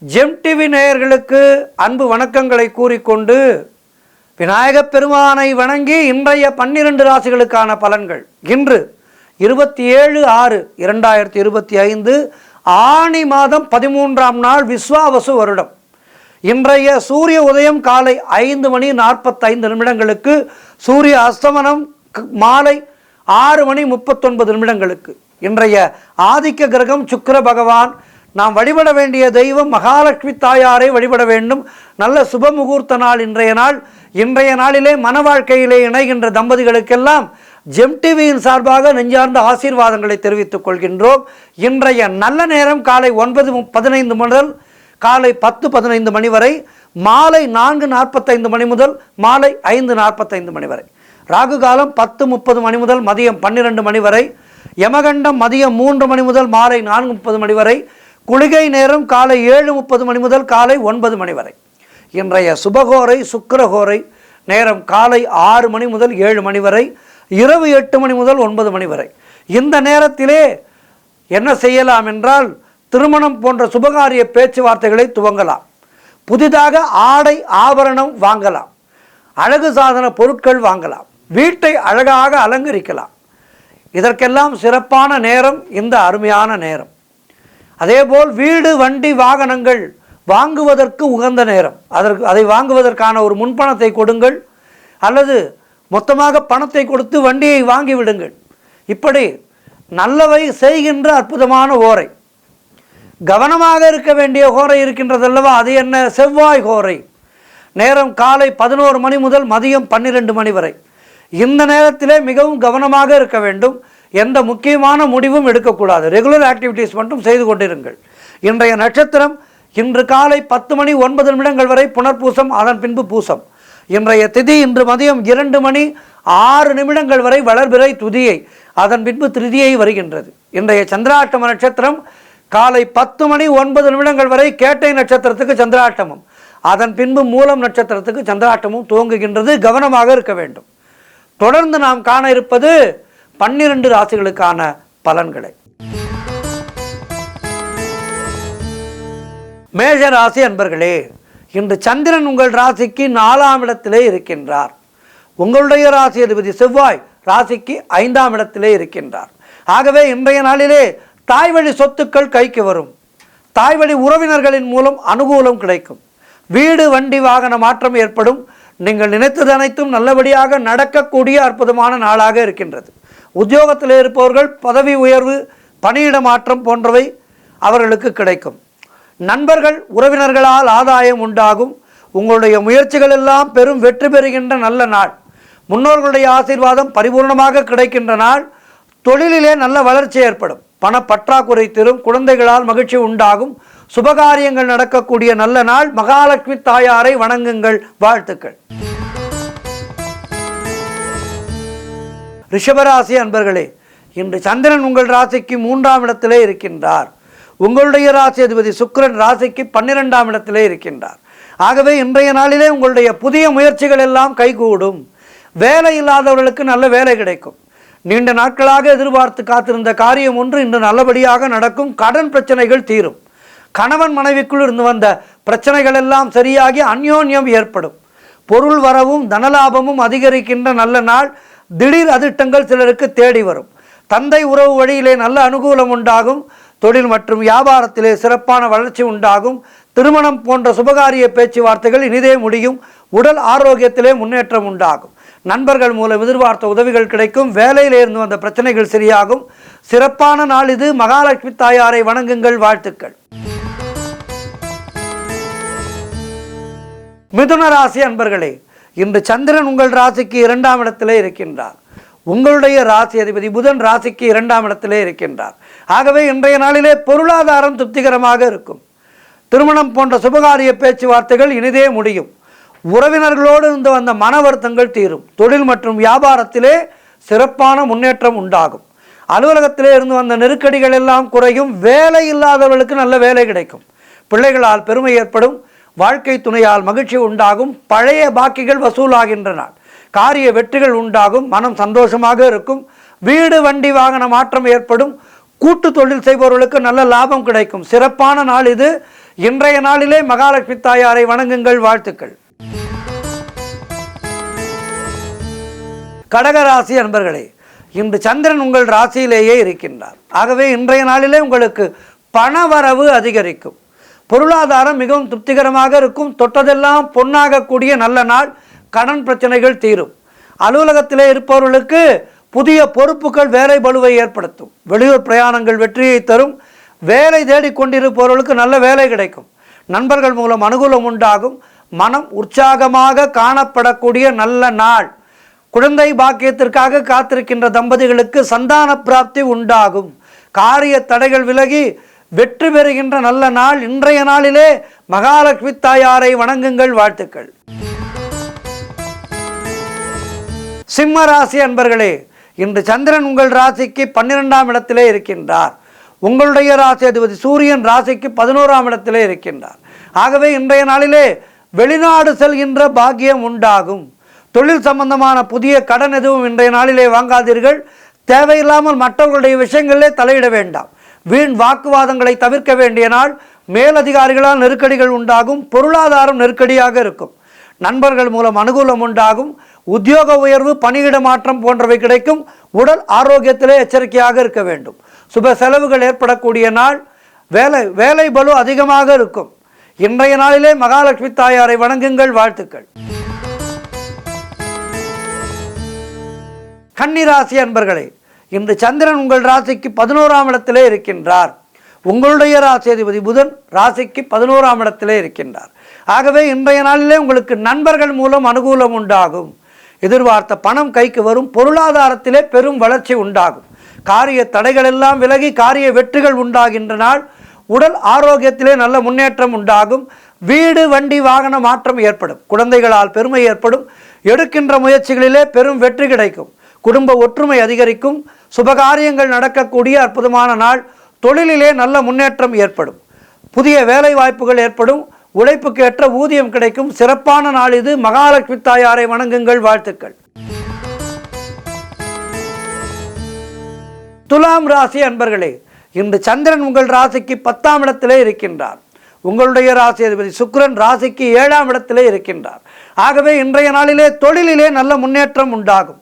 GeM TV நேயர்களுக்கு அன்பு வணக்கங்களை கூறிக்கொண்டு விநாயகப் பெருமானை வணங்கி இன்றைய 12 ராசிகளுக்கான பலன்கள். இன்று 27/6/2025 ஆனி மாதம் 13ஆம் நாள் விஸ்வாவசு வருடம். இன்றைய சூரிய உதயம் காலை 5:45 சூரிய அஸ்தமனம் மாலை 6:39 இன்றைய ஆதிக்க கிரகம் சுக்கிர பகவான். நாம் வழிபட வேண்டிய தெய்வம் மகாலட்சுமி தாயாரை வழிபட வேண்டும். நல்ல சுப முகூர்த்த நாள் இன்றைய நாள். இன்றைய நாளிலே மன வாழ்க்கையிலே இணைகின்ற தம்பதிகளுக்கெல்லாம் ஜெம் டிவியின் சார்பாக நெஞ்சார்ந்த ஆசீர்வாதங்களை தெரிவித்துக் கொள்கின்றோம். இன்றைய நல்ல நேரம் காலை 9:15 முதல் காலை 10:15 மணி வரை, மாலை 4:45 மணி முதல் மாலை 5:45 மணி வரை. ராகு காலம் 10:30 மணி முதல் மதியம் 12 மணி வரை. யமகண்டம் மதியம் 3 மணி முதல் மாலை 4:30 மணி வரை. குளிகை நேரம் காலை 7:30 மணி முதல் காலை 9 மணி வரை. இன்றைய சுபகோரை சுக்கிரகோரை நேரம் காலை 6 மணி முதல் 7 மணி வரை, இரவு 8 மணி முதல் 9 மணி வரை. இந்த நேரத்திலே என்ன செய்யலாம் என்றால், திருமணம் போன்ற சுபகாரிய பேச்சுவார்த்தைகளை துவங்கலாம். புதிதாக ஆடை ஆபரணம் வாங்கலாம். அழகு சாதன பொருட்கள் வாங்கலாம். வீட்டை அழகாக அலங்கரிக்கலாம். இதற்கெல்லாம் சிறப்பான நேரம் இந்த அருமையான நேரம். அதேபோல் வீடு வண்டி வாகனங்கள் வாங்குவதற்கு உகந்த நேரம். அதை வாங்குவதற்கான ஒரு முன்பணத்தை கொடுங்கள், அல்லது மொத்தமாக பணத்தை கொடுத்து வண்டியை வாங்கி விடுங்கள். இப்படி நல்லவை செய்கின்ற அற்புதமான ஓரை. கவனமாக இருக்க வேண்டிய ஓரை இருக்கின்றதல்லவா, அது என்ன? செவ்வாய் ஓரை. நேரம் காலை 11 மணி முதல் மதியம் 12 மணி வரை. இந்த நேரத்திலே மிகவும் கவனமாக இருக்க வேண்டும். எந்த முக்கியமான முடிவும் எடுக்கக்கூடாது. ரெகுலர் ஆக்டிவிட்டீஸ் மட்டும் செய்து கொண்டிருங்கள். இன்றைய நட்சத்திரம் இன்று காலை 10:09 வரை புனர்பூசம், அதன் பின்பு பூசம். இன்றைய திதி இன்று மதியம் 2:06 வரை வளர்பிறை துதியை, அதன் பின்பு திருதியை வருகின்றது. இன்றைய சந்திராஷ்டம நட்சத்திரம் காலை 10:09 வரை கேட்டை நட்சத்திரத்துக்கு சந்திராஷ்டமம், அதன் பின்பு மூலம் நட்சத்திரத்துக்கு சந்திராஷ்டமும் துவங்குகின்றது. கவனமாக இருக்க வேண்டும். தொடர்ந்து நாம் காண இருப்பது 12 ராசிகளுக்கான பலன்களை. மேஷ ராசி அன்பர்களே, இன்று சந்திரன் உங்கள் ராசிக்கு 4ஆம் இடத்திலே இருக்கின்றார். உங்களுடைய ராசி அதிபதி செவ்வாய் ராசிக்கு 5ஆம் இடத்திலே இருக்கின்றார். ஆகவே இன்றைய நாளிலே தாய் வழி சொத்துக்கள் கைக்கு வரும். தாய் வழி உறவினர்களின் மூலம் அனுகூலம் கிடைக்கும். வீடு வண்டி வாகன மாற்றம் ஏற்படும். நீங்கள் நினைத்தது அனைத்தும் நல்லபடியாக நடக்கக்கூடிய அற்புதமான நாளாக இருக்கின்றது. உத்தியோகத்தில் இருப்பவர்கள் பதவி உயர்வு, பணியிட மாற்றம் போன்றவை அவர்களுக்கு கிடைக்கும். நண்பர்கள் உறவினர்களால் ஆதாயம் உண்டாகும். உங்களுடைய முயற்சிகள் எல்லாம் பெரும் வெற்றி பெறுகின்ற நல்ல நாள். முன்னோர்களுடைய ஆசீர்வாதம் பரிபூர்ணமாக கிடைக்கின்ற நாள். தொழிலிலே நல்ல வளர்ச்சி ஏற்படும். பண பற்றாக்குறை தீரும். குழந்தைகளால் மகிழ்ச்சி உண்டாகும். சுபகாரியங்கள் நடக்கக்கூடிய நல்ல நாள். மகாலட்சுமி தாயாரை வணங்குங்கள். வாழ்த்துக்கள். ரிஷபராசி அன்பர்களே, இன்று சந்திரன் உங்கள் ராசிக்கு 3ஆம் இடத்திலே இருக்கின்றார். உங்களுடைய ராசி அதிபதி சுக்கிரன் ராசிக்கு 12ஆம் இடத்திலே இருக்கின்றார். ஆகவே இன்றைய நாளிலே உங்களுடைய புதிய முயற்சிகள் எல்லாம் கைகூடும். வேலை இல்லாதவர்களுக்கு நல்ல வேலை கிடைக்கும். நீண்ட நாட்களாக எதிர்பார்த்து காத்திருந்த காரியம் ஒன்று இன்று நல்லபடியாக நடக்கும். கடன் பிரச்சனைகள் தீரும். கணவன் மனைவிக்குள் இருந்து வந்த பிரச்சனைகள் எல்லாம் சரியாகி அந்யோன்யம் ஏற்படும். பொருள் வரவும் தனலாபமும் அதிகரிக்கின்ற நல்ல நாள். திடீர் அதிர்ஷ்டங்கள் சிலருக்கு தேடி வரும். தந்தை உறவு வழியிலே நல்ல அனுகூலம் உண்டாகும். தொழில் மற்றும் வியாபாரத்திலே சிறப்பான வளர்ச்சி உண்டாகும். திருமணம் போன்ற சுபகாரிய பேச்சுவார்த்தைகள் இனிதே முடியும். உடல் ஆரோக்கியத்திலே முன்னேற்றம் உண்டாகும். நண்பர்கள் மூலம் எதிர்பார்த்த உதவிகள் கிடைக்கும். வேலையிலே இருந்து வந்த பிரச்சனைகள் சரியாகும். சிறப்பான நாள் இது. மகாலட்சுமி தாயாரை வணங்குங்கள். வாழ்த்துக்கள். மிதுன ராசி அன்பர்களே, இன்று சந்திரன் உங்கள் ராசிக்கு 2ஆம் இடத்திலே இருக்கின்றார். உங்களுடைய ராசி அதிபதி புதன் ராசிக்கு 2ஆம் இடத்திலே இருக்கின்றார். ஆகவே இன்றைய நாளிலே பொருளாதாரம் திருப்திகரமாக இருக்கும். திருமணம் போன்ற சுபகாரிய பேச்சுவார்த்தைகள் இனிதே முடியும். உறவினர்களோடு இருந்து வந்த மன வருத்தங்கள் தீரும். தொழில் மற்றும் வியாபாரத்திலே சிறப்பான முன்னேற்றம் உண்டாகும். அலுவலகத்திலே இருந்து வந்த நெருக்கடிகள் எல்லாம் குறையும். வேலை இல்லாதவர்களுக்கு நல்ல வேலை கிடைக்கும். பிள்ளைகளால் பெருமை ஏற்படும். வாழ்க்கை துணையால் மகிழ்ச்சி உண்டாகும். பழைய பாக்கிகள் வசூலாகின்றன. காரிய வெற்றிகள் உண்டாகும். மனம் சந்தோஷமாக இருக்கும். வீடு வண்டி வாகன மாற்றம் ஏற்படும். கூட்டு தொழில் செய்பவர்களுக்கு நல்ல லாபம் கிடைக்கும். சிறப்பான நாள் இது. இன்றைய நாளிலே மகாலட்சுமி தாயாரை வணங்குங்கள். வாழ்த்துக்கள். கடகராசி அன்பர்களே, இன்று சந்திரன் உங்கள் ராசியிலேயே இருக்கின்றார். ஆகவே இன்றைய நாளிலே உங்களுக்கு பணவரவு அதிகரிக்கும். பொருளாதாரம் மிகவும் திருப்திகரமாக இருக்கும். தொட்டதெல்லாம் பொன்னாகக்கூடிய நல்ல நாள். கடன் பிரச்சனைகள் தீரும். அலுவலகத்திலே இருப்பவர்களுக்கு புதிய பொறுப்புகள் வேலை பளுவை ஏற்படுத்தும். வெளியூர் பிரயாணங்கள் வெற்றியை தரும். வேலை தேடிக்கொண்டிருப்பவர்களுக்கு நல்ல வேலை கிடைக்கும். நண்பர்கள் மூலம் அனுகூலம் உண்டாகும். மனம் உற்சாகமாக காணப்படக்கூடிய நல்ல நாள். குழந்தை பாக்கியத்திற்காக காத்திருக்கின்ற தம்பதிகளுக்கு சந்தான பிராப்தி உண்டாகும். காரிய தடைகள் விலகி வெற்றி பெறுகின்ற நல்ல நாள். இன்றைய நாளிலே மகாலட்சுமி தாயாரை வணங்குங்கள். வாழ்த்துக்கள். சிம்ம ராசி அன்பர்களே, இன்று சந்திரன் உங்கள் ராசிக்கு 12ஆம் இடத்திலே இருக்கின்றார். உங்களுடைய ராசி அதிபதி சூரியன் ராசிக்கு 11ஆம் இடத்திலே இருக்கின்றார். ஆகவே இன்றைய நாளிலே வெளிநாடு செல்கின்ற பாக்கியம் உண்டாகும். தொழில் சம்பந்தமான புதிய கடன் எதுவும் இன்றைய நாளிலே வாங்காதீர்கள். தேவையில்லாமல் மற்றவர்களுடைய விஷயங்களிலே தலையிட வேண்டாம். வீண் வாக்குவாதங்களை தவிர்க்க வேண்டிய நாள். மேலதிகாரிகளால் நெருக்கடிகள் உண்டாகும். பொருளாதாரம் நெருக்கடியாக இருக்கும். நண்பர்கள் மூலம் அனுகூலம் உண்டாகும். உத்தியோக உயர்வு, பணியிட மாற்றம் போன்றவை கிடைக்கும். உடல் ஆரோக்கியத்திலே எச்சரிக்கையாக இருக்க வேண்டும். சுப செலவுகள் ஏற்படக்கூடிய நாள். வேலை பளு அதிகமாக இருக்கும். இன்றைய நாளிலே மகாலட்சுமி தாயாரை வணங்குங்கள். வாழ்த்துக்கள். கன்னிராசி அன்பர்களே, இன்று சந்திரன் உங்கள் ராசிக்கு 11ஆம் இடத்திலே இருக்கின்றார். உங்களுடைய ராசி அதிபதி புதன் ராசிக்கு 11ஆம் இடத்திலே இருக்கின்றார். ஆகவே இன்றைய நாளிலே உங்களுக்கு நண்பர்கள் மூலம் அனுகூலம் உண்டாகும். எதிர்பார்த்த பணம் கைக்கு வரும். பொருளாதாரத்திலே பெரும் வளர்ச்சி உண்டாகும். காரிய தடைகள் எல்லாம் விலகி காரிய வெற்றிகள் உண்டாகின்ற நாள். உடல் ஆரோக்கியத்திலே நல்ல முன்னேற்றம் உண்டாகும். வீடு, வண்டி, வாகன மாற்றம் ஏற்படும். குழந்தைகளால் பெருமை ஏற்படும். எடுக்கின்ற முயற்சிகளிலே பெரும் வெற்றி கிடைக்கும். குடும்ப ஒற்றுமை அதிகரிக்கும். சுபகாரியங்கள் நடக்கக்கூடிய அற்புதமான நாள். தொழிலிலே நல்ல முன்னேற்றம் ஏற்படும். புதிய வேலை வாய்ப்புகள் ஏற்படும். உழைப்புக்கு ஏற்ற ஊதியம் கிடைக்கும். சிறப்பான நாள் இது. மகாலட்சுமி தாயாரை வணங்குங்கள். வாழ்த்துக்கள். துலாம் ராசி அன்பர்களே, இன்று சந்திரன் உங்கள் ராசிக்கு 10ஆம் இடத்திலே இருக்கின்றார். உங்களுடைய ராசி அதிபதி சுக்கிரன் ராசிக்கு 7ஆம் இடத்திலே இருக்கின்றார். ஆகவே இன்றைய நாளிலே தொழிலிலே நல்ல முன்னேற்றம் உண்டாகும்.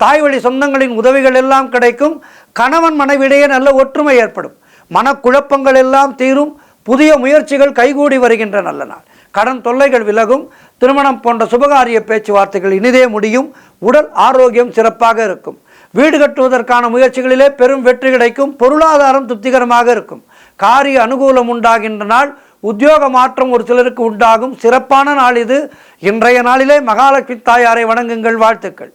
தாய் வழி சொந்தங்களின் உதவிகள் எல்லாம் கிடைக்கும். கணவன் மனைவியிடையே நல்ல ஒற்றுமை ஏற்படும். மனக்குழப்பங்கள் எல்லாம் தீரும். புதிய முயற்சிகள் கைகூடி வருகின்ற நல்ல நாள். கடன் தொல்லைகள் விலகும். திருமணம் போன்ற சுபகாரிய பேச்சுவார்த்தைகள் இனிதே முடியும். உடல் ஆரோக்கியம் சிறப்பாக இருக்கும். வீடு கட்டுவதற்கான முயற்சிகளிலே பெரும் வெற்றி கிடைக்கும். பொருளாதாரம் திருப்திகரமாக இருக்கும். காரிய அனுகூலம் உண்டாகின்ற நாள். உத்தியோக மாற்றம் ஒரு சிலருக்கு உண்டாகும். சிறப்பான நாள் இது. இன்றைய நாளிலே மகாலட்சுமி தாயாரை வணங்குங்கள். வாழ்த்துக்கள்.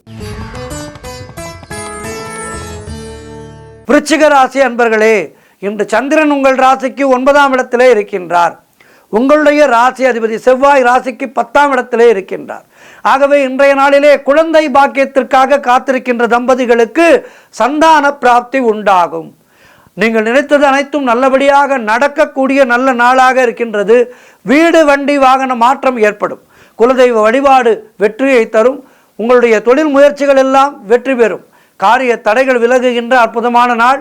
விருச்சிக ராசி அன்பர்களே, இன்று சந்திரன் உங்கள் ராசிக்கு 9ஆம் இடத்திலே இருக்கின்றார். உங்களுடைய ராசி அதிபதி செவ்வாய் ராசிக்கு 10ஆம் இடத்திலே இருக்கின்றார். ஆகவே இன்றைய நாளிலே குழந்தை பாக்கியத்திற்காக காத்திருக்கின்ற தம்பதிகளுக்கு சந்தான பிராப்தி உண்டாகும். நீங்கள் நினைத்தது அனைத்தும் நல்லபடியாக நடக்கக்கூடிய நல்ல நாளாக இருக்கின்றது. வீடு, வண்டி, வாகன மாற்றம் ஏற்படும். குலதெய்வ வழிபாடு வெற்றியை தரும். உங்களுடைய தொழில் முயற்சிகள் எல்லாம் வெற்றி பெறும். காரிய தடைகள் விலகுகின்ற அற்புதமான நாள்.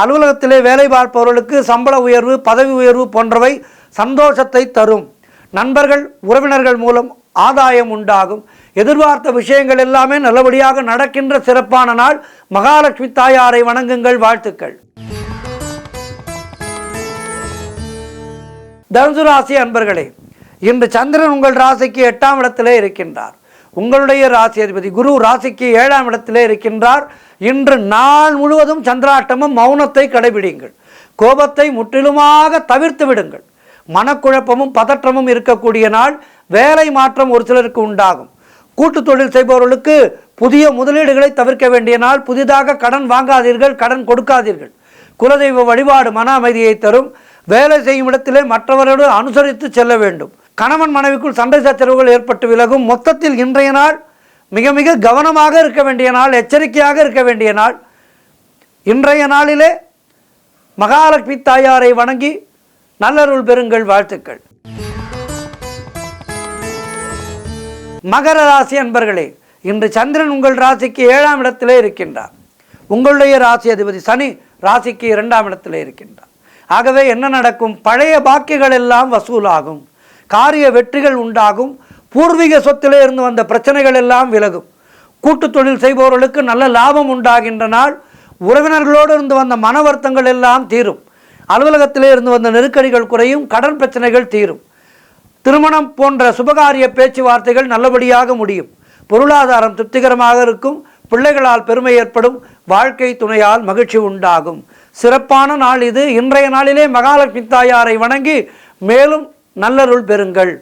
அலுவலகத்திலே வேலை பார்ப்பவர்களுக்கு சம்பள உயர்வு, பதவி உயர்வு போன்றவை சந்தோஷத்தை தரும். நண்பர்கள், உறவினர்கள் மூலம் ஆதாயம் உண்டாகும். எதிர்பார்த்த விஷயங்கள் எல்லாமே நல்லபடியாக நடக்கின்ற சிறப்பான நாள். மகாலட்சுமி தாயாரை வணங்குங்கள். வாழ்த்துக்கள். தனுசு ராசி அன்பர்களே, இன்று சந்திரன் உங்கள் ராசிக்கு 8ஆம் இடத்திலே இருக்கின்றார். உங்களுடைய ராசி அதிபதி குரு ராசிக்கு 7ஆம் இடத்திலே இருக்கின்றார். இன்று நாள் முழுவதும் சந்திராட்டமும் மௌனத்தை கடைபிடிங்கள். கோபத்தை முற்றிலுமாக தவிர்த்து விடுங்கள். மனக்குழப்பமும் பதற்றமும் இருக்கக்கூடிய நாள். வேலை மாற்றம் ஒரு சிலருக்கு உண்டாகும். கூட்டு தொழில் செய்பவர்களுக்கு புதிய முதலீடுகளை தவிர்க்க வேண்டிய நாள். புதிதாக கடன் வாங்காதீர்கள், கடன் கொடுக்காதீர்கள். குலதெய்வ வழிபாடு மன அமைதியை தரும். வேலை செய்யும் இடத்திலே மற்றவரோடு அனுசரித்து செல்ல வேண்டும். கணவன் மனைவிக்குள் சண்டை சச்சரவுகள் ஏற்பட்டு விலகும். மொத்தத்தில் இன்றைய நாள் மிக மிக கவனமாக இருக்க வேண்டிய நாள். எச்சரிக்கையாக இருக்க வேண்டிய நாள். இன்றைய நாளிலே மகாலட்சுமி தாயாரை வணங்கி நல்லருள் பெறுங்கள். வாழ்த்துக்கள். மகர ராசி அன்பர்களே, இன்று சந்திரன் உங்கள் ராசிக்கு 7ஆம் இடத்திலே இருக்கின்றார். உங்களுடைய ராசி அதிபதி சனி ராசிக்கு 2ஆம் இடத்திலே இருக்கின்றார். ஆகவே என்ன நடக்கும்? பழைய பாக்கிகள் எல்லாம் வசூலாகும், காரிய வெற்றிகள் உண்டாகும், பூர்வீக சொத்திலே இருந்து வந்த பிரச்சனைகள் எல்லாம் விலகும், கூட்டு தொழில் செய்பவர்களுக்கு நல்ல லாபம் உண்டாகின்ற நாள், உறவினர்களோடு இருந்து வந்த மன வருத்தங்கள் எல்லாம் தீரும், அலுவலகத்திலே இருந்து வந்த நெருக்கடிகள் குறையும், கடன் பிரச்சனைகள் தீரும், திருமணம் போன்ற சுபகாரிய பேச்சுவார்த்தைகள் நல்லபடியாக முடியும், பொருளாதாரம் திருப்திகரமாக இருக்கும், பிள்ளைகளால் பெருமை ஏற்படும், வாழ்க்கை துணையால் மகிழ்ச்சி உண்டாகும். சிறப்பான நாள் இது. இன்றைய நாளிலே மகாலட்சுமி தாயாரை வணங்கி மேலும் நல்லருள் பெறுங்கள்.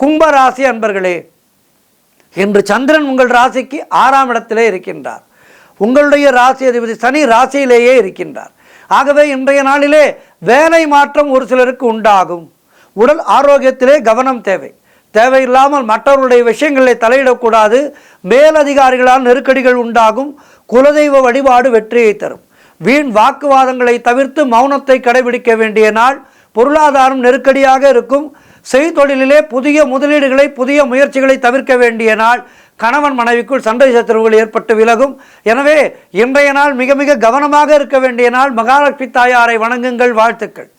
கும்பராசி அன்பர்களே, இன்று சந்திரன் உங்கள் ராசிக்கு 6ஆம் இடத்திலே இருக்கின்றார். உங்களுடைய ராசி அதிபதி சனி ராசியிலேயே இருக்கின்றார். ஆகவே இன்றைய நாளிலே வேலை மாற்றம் ஒரு சிலருக்கு உண்டாகும். உடல் ஆரோக்கியத்திலே கவனம் தேவை. தேவையில்லாமல் மற்றவர்களுடைய விஷயங்களை தலையிடக்கூடாது. மேலதிகாரிகளால் நெருக்கடிகள் உண்டாகும். குலதெய்வ வழிபாடு வெற்றியை தரும். வீண் வாக்குவாதங்களை தவிர்த்து மௌனத்தை கடைபிடிக்க வேண்டிய நாள். பொருளாதாரம் நெருக்கடியாக இருக்கும். செய்தொழிலே புதிய முதலீடுகளை, புதிய முயற்சிகளை தவிர்க்க வேண்டிய நாள். கணவன் மனைவிக்குள் சண்டை சச்சரவுகள் ஏற்பட்டு விலகும். எனவே இன்றைய நாள் மிக மிக கவனமாக இருக்க வேண்டிய நாள். மகாலட்சுமி தாயாரை வணங்குங்கள். வாழ்த்துக்கள்.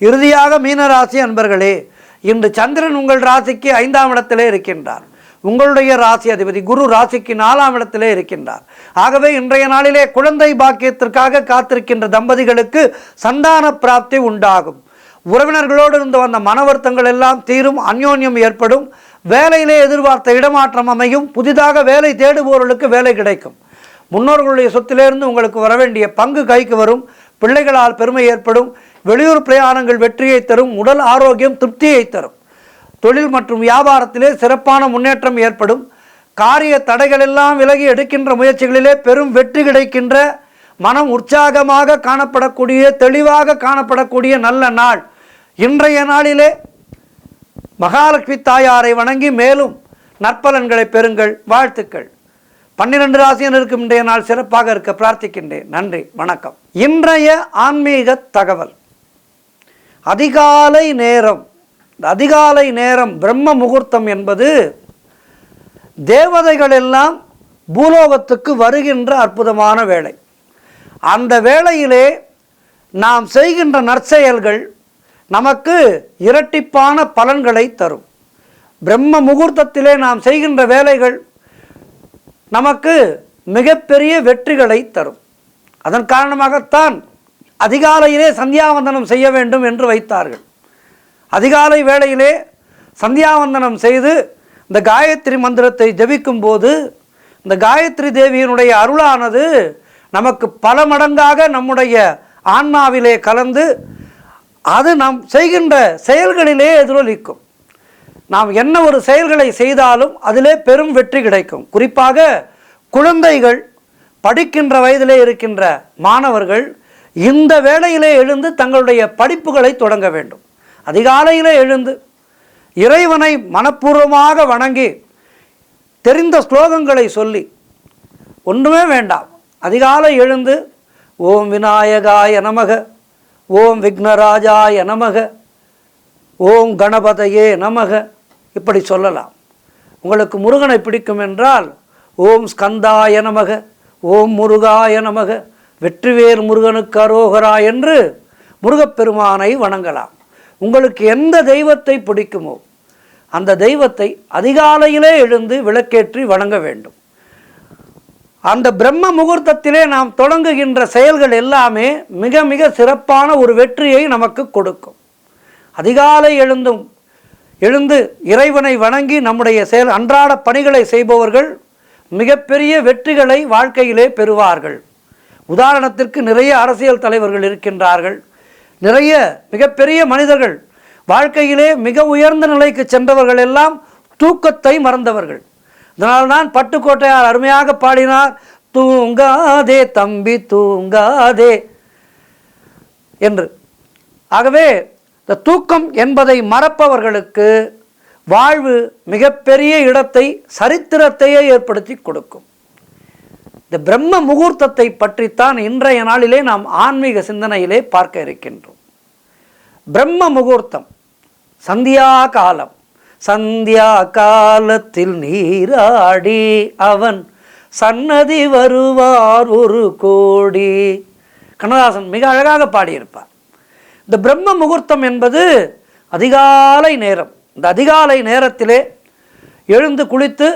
இறுதியாக மீனராசி அன்பர்களே, இன்று சந்திரன் உங்கள் ராசிக்கு 5ஆம் இடத்திலே இருக்கின்றார். உங்களுடைய ராசி அதிபதி குரு ராசிக்கு 4ஆம் இடத்திலே இருக்கின்றார். ஆகவே இன்றைய நாளிலே குழந்தை பாக்கியத்திற்காக காத்திருக்கின்ற தம்பதிகளுக்கு சந்தான பிராப்தி உண்டாகும். உறவினர்களோடு இருந்து வந்த மன வருத்தங்கள் எல்லாம் தீரும், அந்யோன்யம் ஏற்படும். வேலையிலே எதிர்பார்த்த இடமாற்றம் அமையும். புதிதாக வேலை தேடுபவர்களுக்கு வேலை கிடைக்கும். முன்னோர்களுடைய சொத்திலிருந்து உங்களுக்கு வரவேண்டிய பங்கு கைக்கு வரும். பிள்ளைகளால் பெருமை ஏற்படும். வெளியூர் பிரயாணங்கள் வெற்றியை தரும். உடல் ஆரோக்கியம் திருப்தியை தரும். தொழில் மற்றும் வியாபாரத்திலே சிறப்பான முன்னேற்றம் ஏற்படும். காரிய தடைகள் எல்லாம் விலகி எடுக்கின்ற முயற்சிகளிலே பெரும் வெற்றி கிடைக்கின்ற, மனம் உற்சாகமாக காணப்படக்கூடிய, தெளிவாக காணப்படக்கூடிய நல்ல நாள். இன்றைய நாளிலே மகாலட்சுமி தாயாரை வணங்கி மேலும் நற்பலன்களை பெறுங்கள். வாழ்த்துக்கள். 12 ராசியினருக்கும் இன்றைய நாள் சிறப்பாக இருக்க பிரார்த்திக்கின்றேன். நன்றி, வணக்கம். இன்றைய ஆன்மீக தகவல். அதிகாலை நேரம். அதிகாலை நேரம் பிரம்ம முகூர்த்தம் என்பது தேவதைகள் எல்லாம் பூலோகத்துக்கு வருகின்ற அற்புதமான வேளை. அந்த வேளையிலே நாம் செய்கின்ற நற்செயல்கள் நமக்கு இரட்டிப்பான பலன்களை தரும். பிரம்ம முகூர்த்தத்திலே நாம் செய்கின்ற வேலைகள் நமக்கு மிகப்பெரிய வெற்றிகளை தரும். அதன் காரணமாகத்தான் அதிகாலையிலே சந்தியாவந்தனம் செய்ய வேண்டும் என்று வைத்தார்கள். அதிகாலை வேளையிலே சந்தியாவந்தனம் செய்து இந்த காயத்ரி மந்திரத்தை ஜபிக்கும் போது இந்த காயத்ரி தேவியினுடைய அருளானது நமக்கு பல மடங்காக நம்முடைய ஆன்மாவிலே கலந்து அது நாம் செய்கின்ற செயல்களிலே எதிரொலிக்கும். நாம் என்ன ஒரு செயல்களை செய்தாலும் அதிலே பெரும் வெற்றி கிடைக்கும். குறிப்பாக குழந்தைகள், படிக்கின்ற வயதிலே இருக்கின்ற மாணவர்கள் இந்த வேளையிலே எழுந்து தங்களுடைய படிப்புகளை தொடங்க வேண்டும். அதிகாலையிலே எழுந்து இறைவனை மனப்பூர்வமாக வணங்கி தெரிந்த ஸ்லோகங்களை சொல்லி, ஒன்றுமே வேண்டாம், அதிகாலை எழுந்து ஓம் விநாயகாய நமக, ஓம் விக்னராஜாய நமக, ஓம் கணபதையே நமக இப்படி சொல்லலாம். உங்களுக்கு முருகனை பிடிக்கும் என்றால் ஓம் ஸ்கந்தாய நமக, ஓம் முருகாய நமக, வெற்றிவேல் முருகனுக்கு அரோகரா என்று முருகப்பெருமானை வணங்கலாம். உங்களுக்கு எந்த தெய்வத்தை பிடிக்குமோ அந்த தெய்வத்தை அதிகாலையிலே எழுந்து விளக்கேற்றி வணங்க வேண்டும். அந்த பிரம்ம முகூர்த்தத்திலே நாம் தொடங்குகின்ற செயல்கள் எல்லாமே மிக மிக சிறப்பான ஒரு வெற்றியை நமக்கு கொடுக்கும். அதிகாலை எழுந்து இறைவனை வணங்கி நம்முடைய அன்றாட பணிகளை செய்பவர்கள் மிகப்பெரிய வெற்றிகளை வாழ்க்கையிலே பெறுவார்கள். உதாரணத்திற்கு நிறைய அரசியல் தலைவர்கள் இருக்கின்றார்கள். நிறைய மிகப்பெரிய மனிதர்கள், வாழ்க்கையிலே மிக உயர்ந்த நிலைக்கு சென்றவர்கள் எல்லாம் தூக்கத்தை மறந்தவர்கள். அதனால்தான் பட்டுக்கோட்டையார் அருமையாக பாடினார், தூங்காதே தம்பி தூங்காதே என்று. ஆகவே இந்த தூக்கம் என்பதை மறப்பவர்களுக்கு வாழ்வு மிகப்பெரிய இடத்தை, சரித்திரத்தையே ஏற்படுத்தி கொடுக்கும். இந்த பிரம்ம முகூர்த்தத்தை பற்றித்தான் இன்றைய நாளிலே நாம் ஆன்மீக சிந்தனையிலே பார்க்க இருக்கின்றோம். பிரம்ம முகூர்த்தம், சந்தியா காலம். சந்தியா காலத்தில் நீராடி அவன் சன்னதி வருவார் ஒரு கோடி. கண்ணதாசன் மிக அழகாக பாடியிருப்பார். இந்த பிரம்ம முகூர்த்தம் என்பது அதிகாலை நேரம். இந்த அதிகாலை நேரத்திலே எழுந்து குளித்து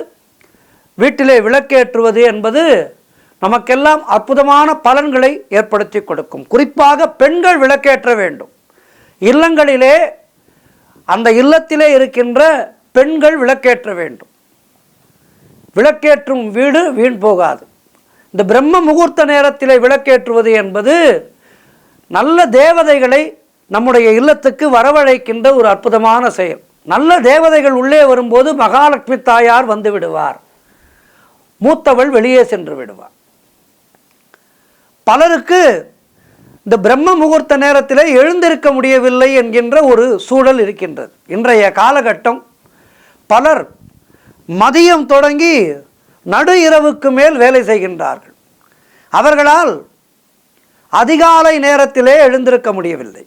வீட்டிலே விளக்கேற்றுவது என்பது நமக்கெல்லாம் அற்புதமான பலன்களை ஏற்படுத்தி கொடுக்கும். குறிப்பாக பெண்கள் விளக்கேற்ற வேண்டும். இல்லங்களிலே அந்த இல்லத்திலே இருக்கின்ற பெண்கள் விளக்கேற்ற வேண்டும். விளக்கேற்றும் வீடு வீண் போகாது. இந்த பிரம்ம முகூர்த்த நேரத்திலே விளக்கேற்றுவது என்பது நல்ல தேவதைகளை நம்முடைய இல்லத்துக்கு வரவழைக்கின்ற ஒரு அற்புதமான செயல். நல்ல தேவதைகள் உள்ளே வரும்போது மகாலட்சுமி தாயார் வந்து விடுவார், மூத்தவள் வெளியே சென்று விடுவார். பலருக்கு இந்த பிரம்ம முகூர்த்த நேரத்தில் எழுந்திருக்க முடியவில்லை என்கின்ற ஒரு சூழல் இருக்கின்றது. இன்றைய காலகட்டம் பலர் மதியம் தொடங்கி நடு இரவுக்கு மேல் வேலை செய்கின்றார்கள். அவர்களால் அதிகாலை நேரத்திலே எழுந்திருக்க முடியவில்லை.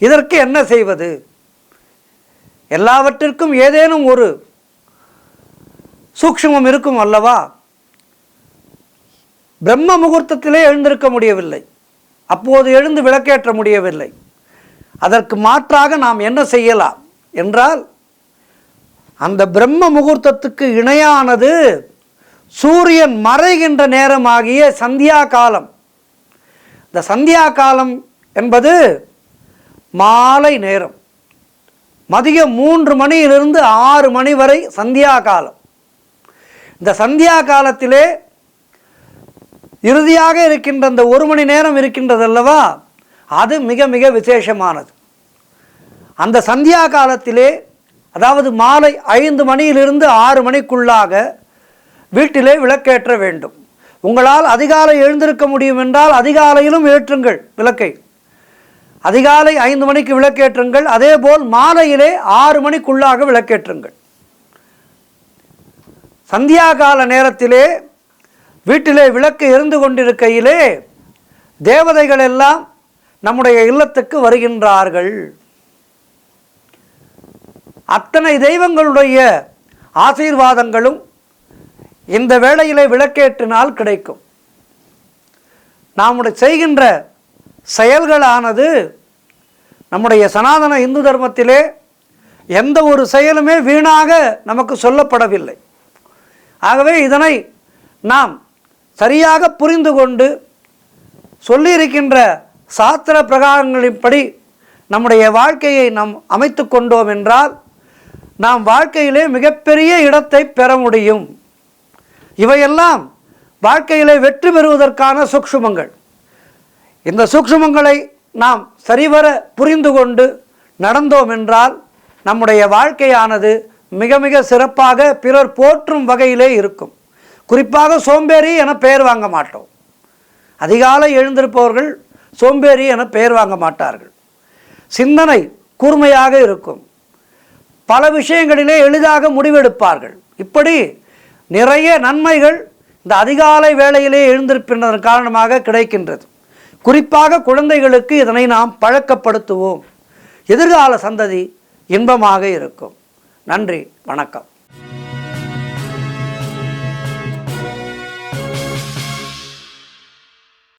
இதற்கு என்ன செய்வது? எல்லாவற்றிற்கும் ஏதேனும் ஒரு சூக்ஷ்மம் இருக்கும் அல்லவா? பிரம்ம முகூர்த்தத்திலே எழுந்திருக்க முடியவில்லை, அப்போது எழுந்து விளக்கேற்ற முடியவில்லை. அதற்கு மாற்றாக நாம் என்ன செய்யலாம் என்றால், அந்த பிரம்ம முகூர்த்தத்துக்கு இணையானது சூரியன் மறைகின்ற நேரமாகிய சந்தியா காலம். இந்த சந்தியா காலம் என்பது மாலை நேரம். மதியம் 3 மணியிலிருந்து 6 மணி வரை சந்தியா காலம். இந்த சந்தியா காலத்திலே இறுதியாக இருக்கின்ற அந்த 1 மணி நேரம் இருக்கின்றது அல்லவா, அது மிக மிக விசேஷமானது. அந்த சந்தியா காலத்திலே, அதாவது மாலை 5 மணியிலிருந்து 6 மணிக்குள்ளாக வீட்டிலே விளக்கேற்ற வேண்டும். உங்களால் அதிகாலை எழுந்திருக்க முடியும் என்றால் அதிகாலையிலும் ஏற்றுங்கள் விளக்கை. அதிகாலை 5 மணிக்கு விளக்கேற்றுங்கள். அதேபோல் மாலையிலே 6 மணிக்குள்ளாக விளக்கேற்றுங்கள். சந்தியா கால நேரத்திலே வீட்டிலே விளக்கு எரிந்து கொண்டிருக்கையிலே தேவதைகள் எல்லாம் நம்முடைய இல்லத்துக்கு வருகின்றார்கள். அத்தனை தெய்வங்களுடைய ஆசீர்வாதங்களும் இந்த வேளையிலே விளக்கேற்றினால் கிடைக்கும். நாம் செய்கின்ற செயல்களானது நம்முடைய சனாதன இந்து தர்மத்திலே எந்த ஒரு செயலுமே வீணாக நமக்கு சொல்லப்படவில்லை. ஆகவே இதனை நாம் சரியாக புரிந்து கொண்டு சொல்லியிருக்கின்ற சாஸ்திர பிரகாரங்களின்படி நம்முடைய வாழ்க்கையை நாம் அமைத்து கொண்டோம் என்றால் நாம் வாழ்க்கையிலே மிகப்பெரிய இடத்தை பெற முடியும். இவையெல்லாம் வாழ்க்கையிலே வெற்றி பெறுவதற்கான சூக்ஷ்மங்கள். இந்த சூக்ஷ்மங்களை நாம் சரிவர புரிந்து கொண்டு நடந்தோம் என்றால் நம்முடைய வாழ்க்கையானது மிக மிக சிறப்பாக பிறர் போற்றும் வகையிலே இருக்கும். குறிப்பாக சோம்பேறி என பெயர் வாங்க மாட்டோம். அதிகாலை எழுந்திருப்பவர்கள் சோம்பேறி என பெயர் வாங்க மாட்டார்கள். சிந்தனை கூர்மையாக இருக்கும். பல விஷயங்களிலே எளிதாக முடிவெடுப்பார்கள். இப்படி நிறைய நன்மைகள் இந்த அதிகாலை வேளையிலே எழுந்திருப்பதன் காரணமாக கிடைக்கின்றது. குறிப்பாக குழந்தைகளுக்கு இதனை நாம் பழக்கப்படுத்துவோம். எதிர்கால சந்ததி இன்பமாக இருக்கும். நன்றி, வணக்கம்.